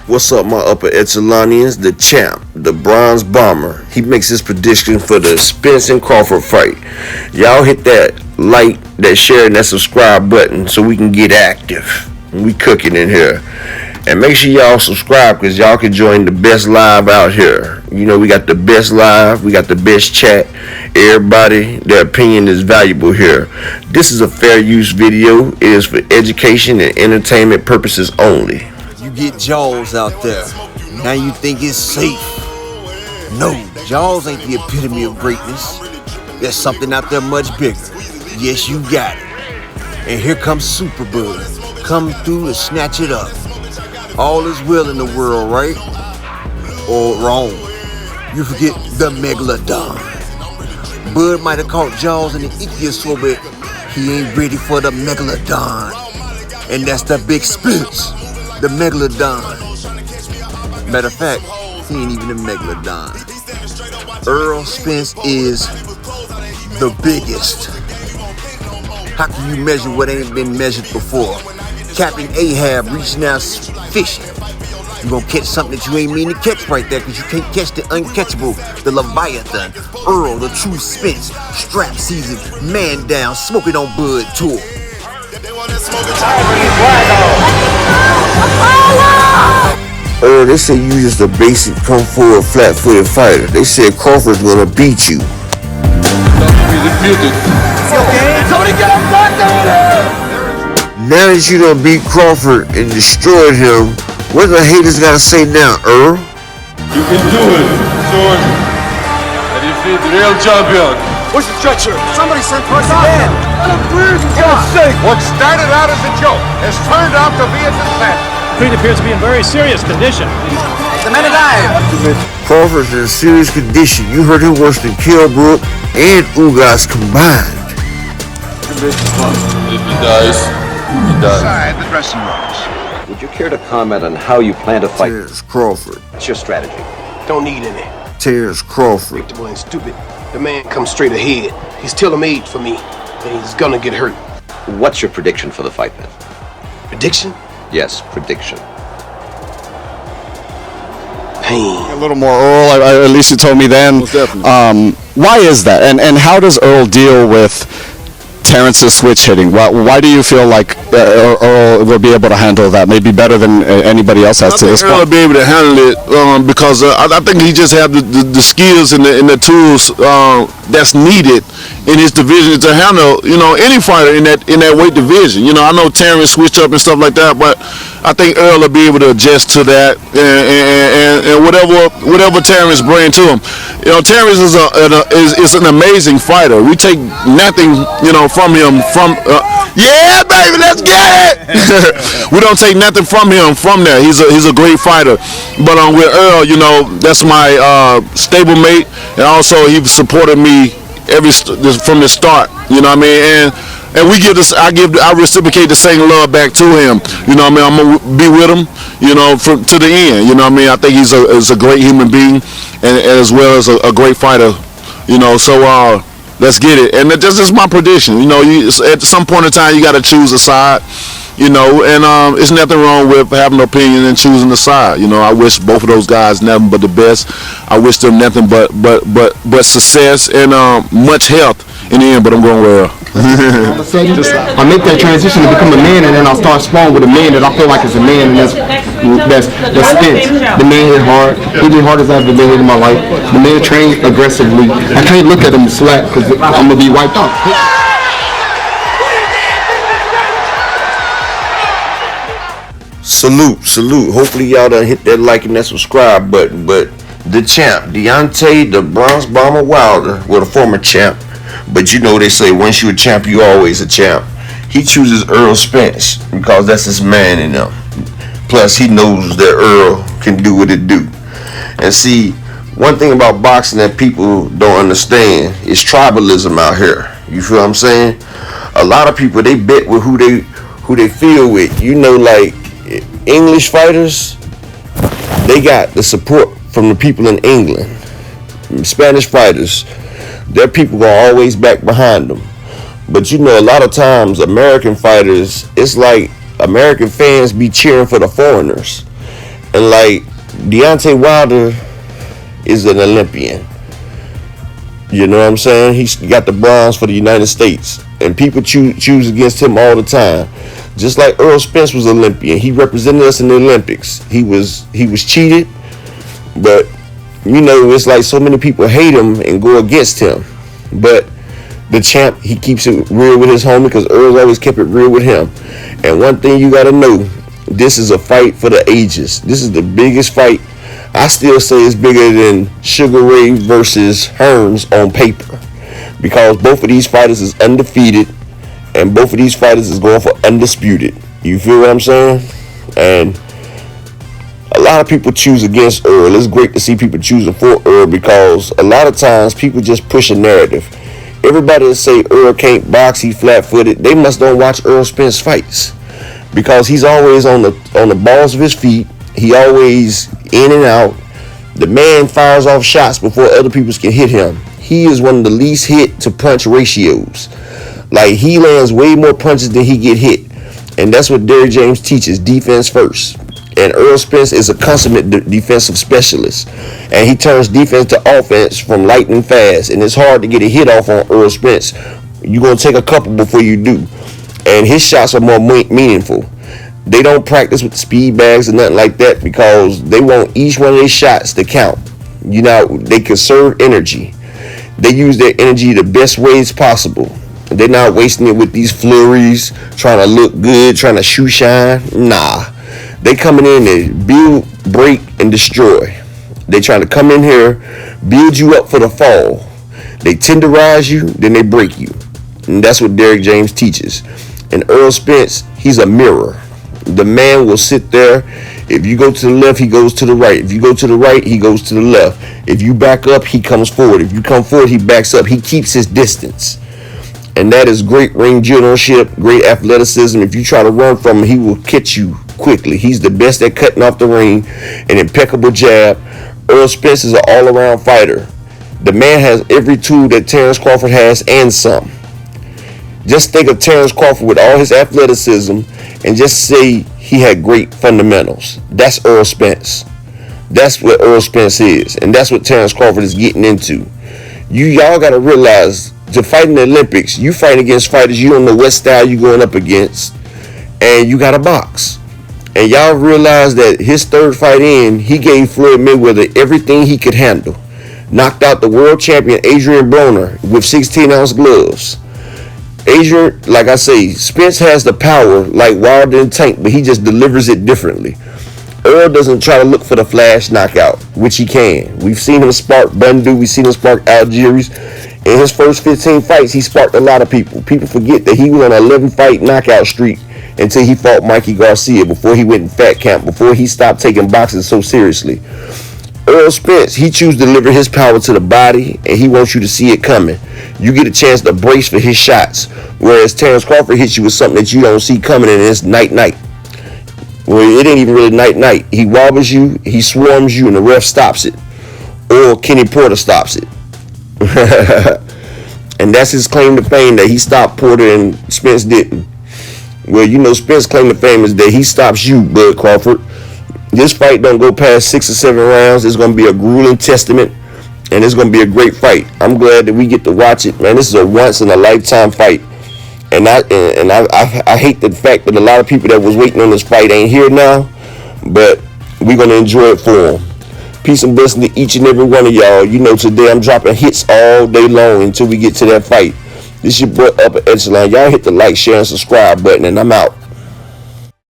What's up, my upper echelonians? The champ, the bronze bomber. He makes his prediction for the Spence and Crawford fight. Y'all hit that like, that share, and that subscribe button so we can get active. We cooking in here. And make sure y'all subscribe because y'all can join the best live out here. You know, we got the best live, we got the best chat. Everybody, their opinion is valuable here. This is a fair use video. It is for education and entertainment purposes only. You get Jaws out there. Now you think it's safe. No, Jaws ain't the epitome of greatness. There's something out there much bigger. Yes, you got it. And here comes Superbud. Come through and snatch it up. All is well in the world, right? Or wrong. You forget the Megalodon. Bud might have caught Jaws in the ichthyosaur, so but he ain't ready for the Megalodon. And that's the big Spence, the Megalodon. Matter of fact, he ain't even a Megalodon. Earl Spence is the biggest. How can you measure what ain't been measured before? Captain Ahab reaching out fishing. You gonna catch something that you ain't mean to catch right there, cause you can't catch the uncatchable, the Leviathan. Earl, the true Spence, strap season, man down, smoking on Bud tour. Earl, they say you just a basic kung fu flat-footed fighter. They said Crawford's gonna beat you. Now that you done beat Crawford and destroyed him, what the haters gotta say now, Earl? You can do it, son. I defeat the real champion. Where's the stretcher? Somebody sent for us again. What started out as a joke has turned out to be a disaster. Creed appears to be in very serious condition. The man alive. Crawford's in serious condition. You hurt him worse than Kilbrook and Ugas combined. If he dies, he dies. Inside the dressing rooms. Would you care to comment on how you plan to fight? Terrence Crawford. What's your strategy? Don't need any. Terrence Crawford. Predictable and stupid. The man comes straight ahead. He's tailor-made for me, and he's gonna get hurt. What's your prediction for the fight then? Prediction? Yes, prediction. Pain. A little more Earl, at least you told me then. Most definitely. Why is that? And how does Earl deal with Terrence's switch hitting? Why do you feel like Earl will be able to handle that maybe better than anybody else has to this point? Earl will be able to handle it because I think he just have the skills and the tools that's needed in his division to handle, any fighter in that weight division. I know Terrence switch up and stuff like that, but I think Earl will be able to adjust to that and whatever Terrence bring to him. Terrence is an amazing fighter. We take nothing, from him. Yeah, baby, let's get it. We don't take nothing from him from there. He's a great fighter. But with Earl, that's my stablemate, and also he supported me from the start. You know what I mean? And we give this. I reciprocate the same love back to him. You know what I mean? I'm gonna be with him. To the end. You know what I mean? I think he's a great human being, and as well as a great fighter. So let's get it. And this is my prediction. At some point in time, you got to choose a side. And it's nothing wrong with having an opinion and choosing a side. I wish both of those guys nothing but the best. I wish them nothing but success and much health in the end. But I'm going well. All of a sudden, I make that transition to become a man, and then I start sparring with a man that I feel like is a man, and that's Spence. The man hit hard. He hit hard as I've ever hit in my life. The man trained aggressively. I can't look at him slack because I'm gonna be wiped out. Salute. Hopefully y'all done hit that like and that subscribe button. But the champ, Deontay the Bronze Bomber Wilder, a former champ. But they say once you're a champ, you always a champ. He chooses Earl Spence because that's his man in him. Plus, he knows that Earl can do what it do. And see, one thing about boxing that people don't understand is tribalism out here. You feel what I'm saying? A lot of people, they bet with who they feel with. Like English fighters, they got the support from the people in England. Spanish fighters, their people are always back behind them. But a lot of times American fighters, it's like American fans be cheering for the foreigners. And like Deontay Wilder is an Olympian. You know what I'm saying? He's got the bronze for the United States, and people choose against him all the time. Just like Earl Spence was Olympian, he represented us in the Olympics. He was cheated, but you know it's like so many people hate him and go against him. But the champ, he keeps it real with his homie because Earl's always kept it real with him. And one thing you gotta know, this is a fight for the ages. This is the biggest fight. I still say it's bigger than Sugar Ray versus Hearns on paper, because both of these fighters is undefeated and both of these fighters is going for undisputed. You feel what I'm saying? And a lot of people choose against Earl. It's great to see people choosing for Earl because a lot of times people just push a narrative. Everybody that say Earl can't box, he flat-footed, they must don't watch Earl Spence fights, because he's always on the balls of his feet. He always in and out. The man fires off shots before other people can hit him. He is one of the least hit to punch ratios. Like, he lands way more punches than he get hit. And that's what Derrick James teaches, defense first. And Earl Spence is a consummate defensive specialist. And he turns defense to offense from lightning fast. And it's hard to get a hit off on Earl Spence. You're going to take a couple before you do. And his shots are more meaningful. They don't practice with the speed bags or nothing like that because they want each one of their shots to count. You know, they conserve energy. They use their energy the best ways possible. They're not wasting it with these flurries, trying to look good, trying to shoe shine. Nah. They coming in and build, break, and destroy. They trying to come in here, build you up for the fall. They tenderize you, then they break you. And that's what Derrick James teaches. And Earl Spence, he's a mirror. The man will sit there. If you go to the left, he goes to the right. If you go to the right, he goes to the left. If you back up, he comes forward. If you come forward, he backs up. He keeps his distance. And that is great ring generalship, great athleticism. If you try to run from him, he will catch you quickly. He's the best at cutting off the ring, an impeccable jab. Earl Spence is an all-around fighter. The man has every tool that Terrence Crawford has and some. Just think of Terrence Crawford with all his athleticism and just say he had great fundamentals. That's Earl Spence. That's what Earl Spence is. And that's what Terrence Crawford is getting into. Y'all got to realize, to fight in the Olympics, you fight against fighters you don't know what style you going up against. And you got to box. And y'all realize that his third fight in, he gave Floyd Mayweather everything he could handle. Knocked out the world champion Adrian Broner with 16-ounce gloves. Adrian, like I say, Spence has the power like Wilder and Tank, but he just delivers it differently. Earl doesn't try to look for the flash knockout, which he can. We've seen him spark Bundu, we've seen him spark Algiers. In his first 15 fights, he sparked a lot of people. People forget that he was on an 11-fight knockout streak until he fought Mikey Garcia, before he went in fat camp, before he stopped taking boxing so seriously. Earl Spence, he chooses to deliver his power to the body, and he wants you to see it coming. You get a chance to brace for his shots, whereas Terrence Crawford hits you with something that you don't see coming, and it's night-night. Well, it ain't even really night-night. He wobbles you, he swarms you, and the ref stops it. Or Kenny Porter stops it. And that's his claim to fame, that he stopped Porter and Spence didn't. Well, you know, Spence' claim to fame is that he stops you, Bud Crawford. This fight don't go past 6 or 7 rounds. It's going to be a grueling testament, and it's going to be a great fight. I'm glad that we get to watch it, man. This is a once-in-a-lifetime fight. And I hate the fact that a lot of people that was waiting on this fight ain't here now, but we're going to enjoy it for them. Peace and blessing to each and every one of y'all. You know, today I'm dropping hits all day long until we get to that fight. This is your boy Upper Echelon. Y'all hit the like, share, and subscribe button, and I'm out.